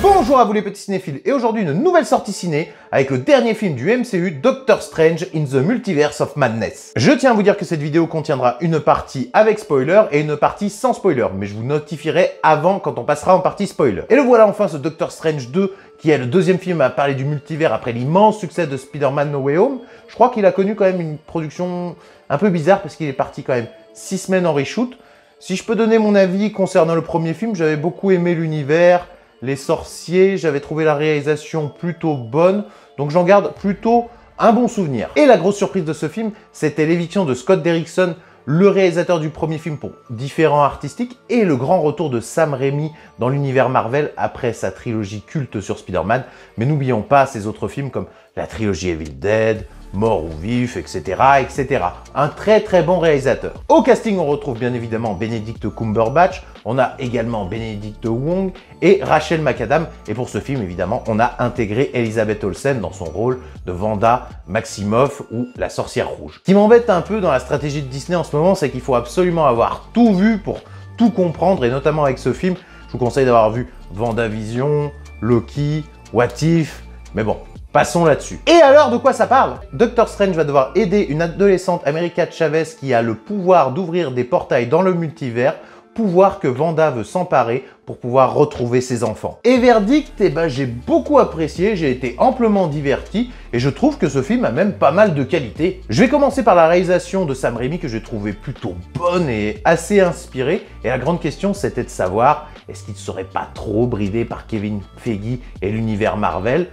Bonjour à vous les petits cinéphiles, et aujourd'hui une nouvelle sortie ciné avec le dernier film du MCU, Doctor Strange in the Multiverse of Madness. Je tiens à vous dire que cette vidéo contiendra une partie avec spoiler et une partie sans spoiler, mais je vous notifierai avant quand on passera en partie spoiler. Et le voilà enfin ce Doctor Strange 2, qui est le deuxième film à parler du multivers après l'immense succès de Spider-Man No Way Home. Je crois qu'il a connu quand même une production un peu bizarre parce qu'il est parti quand même 6 semaines en reshoot. Si je peux donner mon avis concernant le premier film, j'avais beaucoup aimé l'univers, les sorciers, j'avais trouvé la réalisation plutôt bonne, donc j'en garde plutôt un bon souvenir. Et la grosse surprise de ce film, c'était l'éviction de Scott Derrickson, le réalisateur du premier film pour différents artistiques, et le grand retour de Sam Raimi dans l'univers Marvel après sa trilogie culte sur Spider-Man. Mais n'oublions pas ses autres films comme la trilogie Evil Dead, Mort ou Vif, etc., etc. Un très bon réalisateur. Au casting, on retrouve bien évidemment Benedict Cumberbatch, on a également Benedict Wong et Rachel McAdams. Et pour ce film, évidemment, on a intégré Elizabeth Olsen dans son rôle de Wanda Maximoff ou la sorcière rouge. Ce qui m'embête un peu dans la stratégie de Disney en ce moment, c'est qu'il faut absolument avoir tout vu pour tout comprendre, et notamment avec ce film, je vous conseille d'avoir vu WandaVision, Loki, What If, mais bon, passons là-dessus. Et alors, de quoi ça parle? Doctor Strange va devoir aider une adolescente America Chavez qui a le pouvoir d'ouvrir des portails dans le multivers, pouvoir que Wanda veut s'emparer pour pouvoir retrouver ses enfants. Et verdict, j'ai beaucoup apprécié, j'ai été amplement diverti, et je trouve que ce film a même pas mal de qualité. Je vais commencer par la réalisation de Sam Raimi que j'ai trouvé plutôt bonne et assez inspirée, et la grande question c'était de savoir, est-ce qu'il ne serait pas trop bridé par Kevin Feige et l'univers Marvel?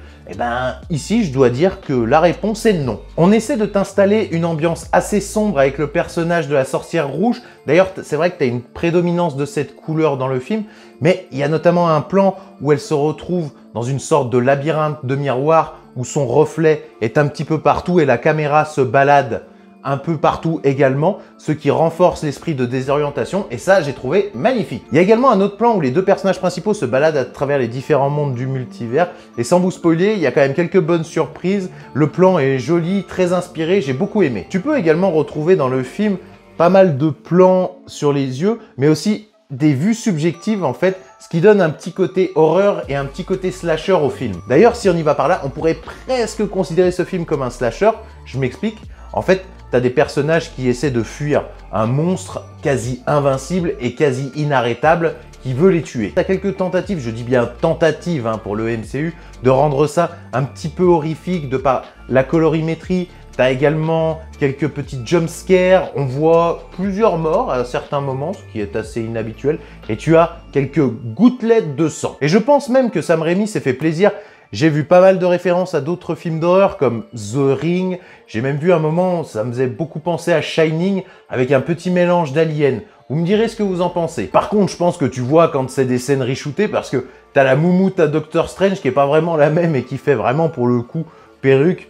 Ici, je dois dire que la réponse est non. On essaie de t'installer une ambiance assez sombre avec le personnage de la sorcière rouge. D'ailleurs, c'est vrai que tu as une prédominance de cette couleur dans le film, mais il y a notamment un plan où elle se retrouve dans une sorte de labyrinthe de miroir où son reflet est un petit peu partout et la caméra se balade un peu partout également, ce qui renforce l'esprit de désorientation, et ça j'ai trouvé magnifique. Il y a également un autre plan où les deux personnages principaux se baladent à travers les différents mondes du multivers, et sans vous spoiler, il y a quand même quelques bonnes surprises, le plan est joli, très inspiré, j'ai beaucoup aimé. Tu peux également retrouver dans le film pas mal de plans sur les yeux, mais aussi des vues subjectives en fait, ce qui donne un petit côté horreur et un petit côté slasher au film. D'ailleurs, si on y va par là, on pourrait presque considérer ce film comme un slasher, je m'explique. En fait, tu as des personnages qui essaient de fuir un monstre quasi invincible et quasi inarrêtable qui veut les tuer. Tu as quelques tentatives, je dis bien tentatives pour le MCU, de rendre ça un petit peu horrifique de par la colorimétrie. Tu as également quelques petits jumpscares, on voit plusieurs morts à certains moments, ce qui est assez inhabituel, et tu as quelques gouttelettes de sang. Et je pense même que Sam Raimi s'est fait plaisir. J'ai vu pas mal de références à d'autres films d'horreur comme The Ring. J'ai même vu un moment, ça me faisait beaucoup penser à Shining avec un petit mélange d'aliens. Vous me direz ce que vous en pensez. Par contre, je pense que tu vois quand c'est des scènes reshootées parce que t'as la moumoute à Doctor Strange qui est pas vraiment la même et qui fait vraiment pour le coup perruque.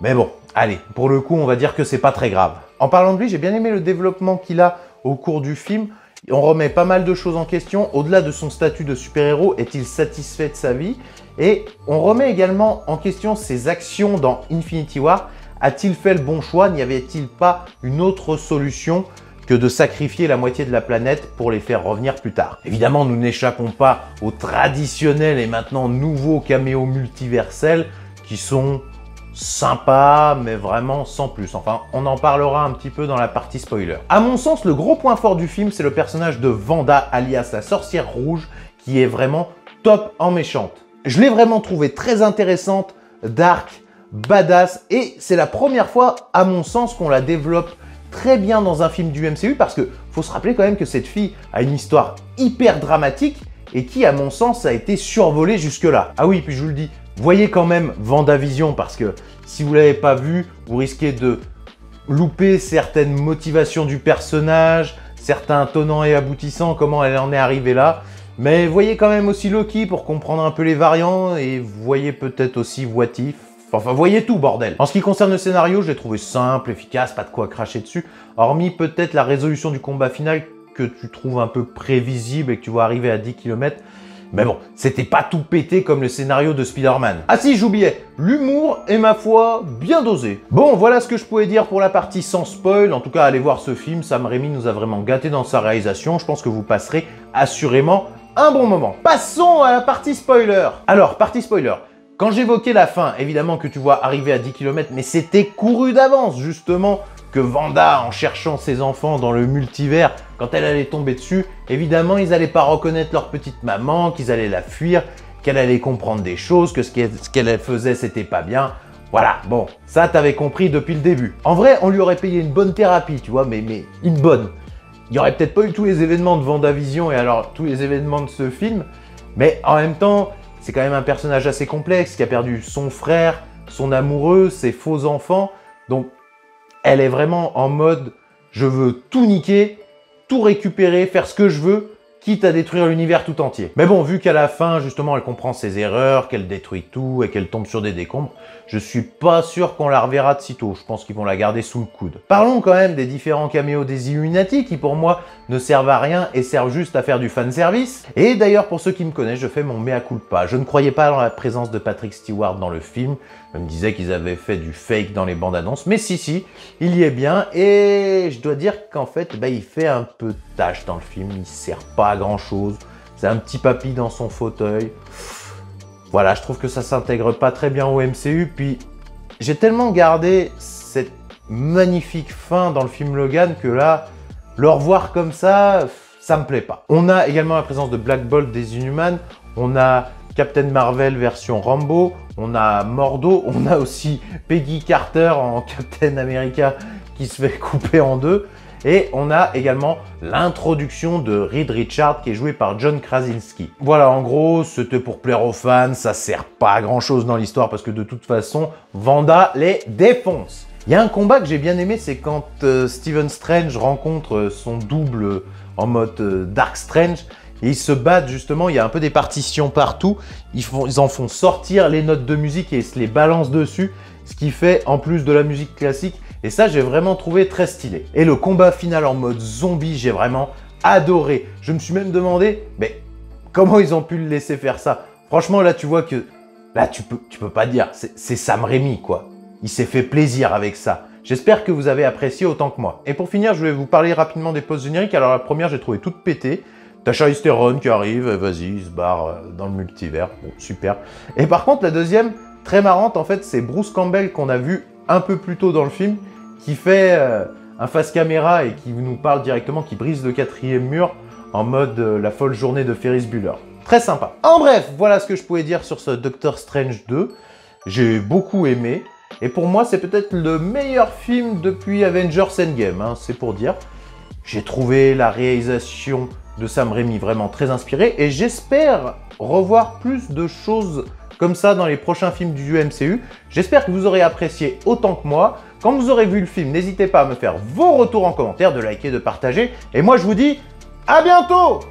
Mais bon, allez, pour le coup, on va dire que c'est pas très grave. En parlant de lui, j'ai bien aimé le développement qu'il a au cours du film. On remet pas mal de choses en question. Au-delà de son statut de super-héros, est-il satisfait de sa vie? Et on remet également en question ses actions dans Infinity War. A-t-il fait le bon choix? N'y avait-il pas une autre solution que de sacrifier la moitié de la planète pour les faire revenir plus tard? Évidemment, nous n'échappons pas aux traditionnels et maintenant nouveaux caméos multiversels qui sont sympa, mais vraiment sans plus. Enfin, on en parlera un petit peu dans la partie spoiler. À mon sens, le gros point fort du film, c'est le personnage de Wanda, alias la sorcière rouge, qui est vraiment top en méchante. Je l'ai vraiment trouvée très intéressante, dark, badass, et c'est la première fois, à mon sens, qu'on la développe très bien dans un film du MCU, parce que faut se rappeler quand même que cette fille a une histoire hyper dramatique, et qui, à mon sens, a été survolée jusque-là. Ah oui, puis je vous le dis, voyez quand même WandaVision, parce que si vous ne l'avez pas vu, vous risquez de louper certaines motivations du personnage, certains tenants et aboutissants, comment elle en est arrivée là. Mais voyez quand même aussi Loki pour comprendre un peu les variants, et voyez peut-être aussi What If. Enfin, voyez tout, bordel. En ce qui concerne le scénario, je l'ai trouvé simple, efficace, pas de quoi cracher dessus, hormis peut-être la résolution du combat final que tu trouves un peu prévisible et que tu vois arriver à 10 km. Mais bon, c'était pas tout pété comme le scénario de Spider-Man. Ah si, j'oubliais, l'humour est ma foi bien dosé. Bon, voilà ce que je pouvais dire pour la partie sans spoil. En tout cas, allez voir ce film, Sam Raimi nous a vraiment gâté dans sa réalisation. Je pense que vous passerez assurément un bon moment. Passons à la partie spoiler. Alors, partie spoiler. Quand j'évoquais la fin, évidemment que tu vois arriver à 10 km, mais c'était couru d'avance, justement, que Wanda, en cherchant ses enfants dans le multivers, quand elle allait tomber dessus, évidemment, ils n'allaient pas reconnaître leur petite maman, qu'ils allaient la fuir, qu'elle allait comprendre des choses, que ce qu'elle faisait, c'était pas bien. Voilà, bon, ça, t'avais compris depuis le début. En vrai, on lui aurait payé une bonne thérapie, tu vois, mais une bonne. Il n'y aurait peut-être pas eu tous les événements de WandaVision et alors tous les événements de ce film, mais en même temps, c'est quand même un personnage assez complexe qui a perdu son frère, son amoureux, ses faux enfants. Donc, elle est vraiment en mode « je veux tout niquer, tout récupérer, faire ce que je veux ». Quitte à détruire l'univers tout entier. Mais bon, vu qu'à la fin, justement, elle comprend ses erreurs, qu'elle détruit tout et qu'elle tombe sur des décombres, je suis pas sûr qu'on la reverra de sitôt. Je pense qu'ils vont la garder sous le coude. Parlons quand même des différents caméos des Illuminati qui, pour moi, ne servent à rien et servent juste à faire du fanservice. Et d'ailleurs, pour ceux qui me connaissent, je fais mon mea culpa. Je ne croyais pas dans la présence de Patrick Stewart dans le film. Je me disais qu'ils avaient fait du fake dans les bandes annonces. Mais si, il y est bien. Et je dois dire qu'en fait, il fait un peu de tâche dans le film. Il sert pas à grand chose. C'est un petit papy dans son fauteuil. Voilà, je trouve que ça s'intègre pas très bien au MCU. Puis, j'ai tellement gardé cette magnifique fin dans le film Logan que là, le revoir comme ça me plaît pas. On a également la présence de Black Bolt des Inhumans. On a Captain Marvel version Rambo. On a Mordo. On a aussi Peggy Carter en Captain America qui se fait couper en deux. Et on a également l'introduction de Reed Richards qui est joué par John Krasinski. Voilà, en gros, c'était pour plaire aux fans, ça sert pas à grand chose dans l'histoire parce que de toute façon, Wanda les défonce. Il y a un combat que j'ai bien aimé, c'est quand Stephen Strange rencontre son double en mode Dark Strange. Et ils se battent justement, il y a un peu des partitions partout. Ils en font sortir les notes de musique et ils se les balancent dessus. Ce qui fait, en plus de la musique classique, et ça, j'ai vraiment trouvé très stylé. Et le combat final en mode zombie, j'ai vraiment adoré. Je me suis même demandé, mais comment ils ont pu le laisser faire ça? Franchement, là, tu vois que... Là, tu peux pas dire. C'est Sam Raimi, quoi. Il s'est fait plaisir avec ça. J'espère que vous avez apprécié autant que moi. Et pour finir, je vais vous parler rapidement des pauses génériques. Alors, la première, j'ai trouvé toute pétée. T'as Charlize Theron qui arrive, vas-y, il se barre dans le multivers. Bon, super. Et par contre, la deuxième, très marrante, en fait, c'est Bruce Campbell qu'on a vu un peu plus tôt dans le film, qui fait un face caméra et qui nous parle directement, qui brise le 4e mur en mode la folle journée de Ferris Bueller. Très sympa. En bref, voilà ce que je pouvais dire sur ce Doctor Strange 2. J'ai beaucoup aimé. Et pour moi, c'est peut-être le meilleur film depuis Avengers Endgame, hein, c'est pour dire. J'ai trouvé la réalisation de Sam Raimi vraiment très inspirée et j'espère revoir plus de choses comme ça dans les prochains films du MCU. J'espère que vous aurez apprécié autant que moi. Quand vous aurez vu le film, n'hésitez pas à me faire vos retours en commentaire, de liker, de partager. Et moi, je vous dis à bientôt!